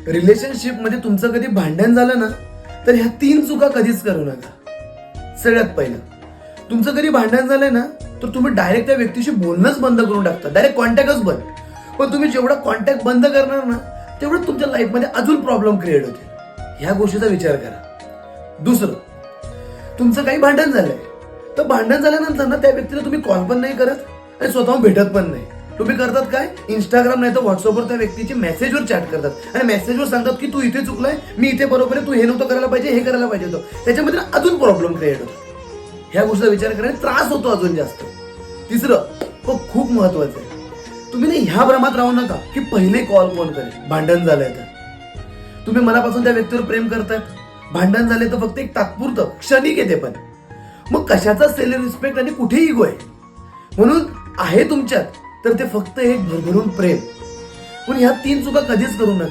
Relationship मध्ये तुमचं कधी भांडण झालं ना, तर ह्या 3 चुका कधीच करू नका. सगळ्यात पहिलं, तुमचं कधी भांडण झालंय ना, तर तुम्ही डायरेक्ट त्या व्यक्तीशी बोलणंच बंद करून टाकता, डायरेक्ट कॉन्टॅक्टच बंद. पण तुम्ही जेवढा कॉन्टॅक्ट बंद करणार ना, तेवढं तुमच्या लाईफमध्ये अजून प्रॉब्लेम क्रिएट होते. ह्या गोष्टीचा विचार करा. दुसरं, तुमचं काही भांडण झालंय, तर भांडण झाल्यानंतर ना त्या व्यक्तीला तुम्ही कॉल पण नाही करत आणि स्वतःहून भेटत पण नाही. तुम्ही करतात काय, इंस्टाग्राम नाही तर व्हॉट्सअपवर त्या व्यक्तीची मेसेजवर चॅट करतात आणि मेसेजवर सांगतात की तू इथे चुकलाय, मी इथे बरोबर आहे, तू हे नव्हतं करायला पाहिजे, हे करायला पाहिजे होतं. त्याच्यामध्ये अजून प्रॉब्लेम क्रिएट होतो. ह्या गोष्टीचा विचार करायला त्रास होतो अजून जास्त. तिसरं, खूप महत्वाचं आहे, तुम्ही ना ह्या भ्रमात राहू नका की पहिले कॉल कोण करेल भांडण झालंय तर. तुम्ही मनापासून त्या व्यक्तीवर प्रेम करताय, भांडण झाले तर फक्त एक तात्पुरतं क्षणिक येते. पण मग कशाचा सेल्फ रिस्पेक्ट आणि कुठे इगो आहे. म्हणून आहे तुमच्यात तर ते फक्त एक भरभरून प्रेम. पण ह्या 3 चुका कधीच करू नका.